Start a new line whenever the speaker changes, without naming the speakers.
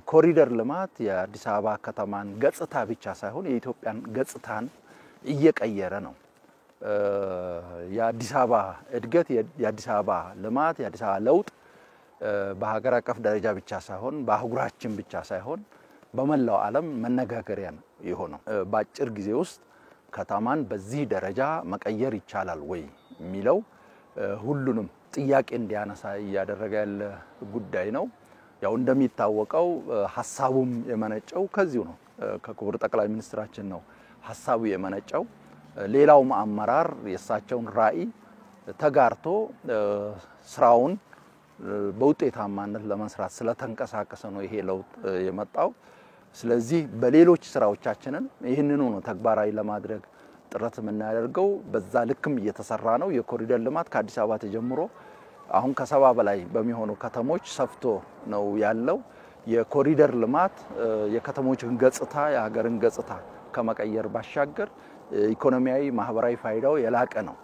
ኮሪደር ልማት የአዲስ አበባ ከተማን ገጽታ ብቻ ሳይሆን የኢትዮጵያን ገጽታን እየቀየረ ነው። የአዲስ አበባ እድገት የአዲስ አበባ ልማት የአዲስ አበባ ለውጥ በሀገር አቀፍ ደረጃ ብቻ ሳይሆን በአህጉራችን ብቻ ሳይሆን በመላው ዓለም መነጋገሪያ ነው የሆነው። በአጭር ጊዜ ውስጥ ከተማን በዚህ ደረጃ መቀየር ይቻላል ወይ የሚለው ሁሉንም ጥያቄ እንዲያነሳ እያደረገ ያለ ጉዳይ ነው። ያው እንደሚታወቀው ሐሳቡም የመነጨው ከዚሁ ነው፣ ከክቡር ጠቅላይ ሚኒስትራችን ነው ሐሳቡ የመነጨው። ሌላው አመራር የሳቸውን ራዕይ ተጋርቶ ስራውን በውጤታማነት ለመስራት ስለተንቀሳቀሰ ነው ይሄ ለውጥ የመጣው። ስለዚህ በሌሎች ስራዎቻችንን ይህንኑ ነው ተግባራዊ ለማድረግ ጥረት የምናደርገው። በዛ ልክም እየተሰራ ነው። የኮሪደር ልማት ከአዲስ አበባ ተጀምሮ አሁን ከ70 በላይ በሚሆኑ ከተሞች ሰፍቶ ነው ያለው። የኮሪደር ልማት የከተሞችን ገጽታ የሀገርን ገጽታ ከመቀየር ባሻገር ኢኮኖሚያዊ ማህበራዊ ፋይዳው የላቀ ነው።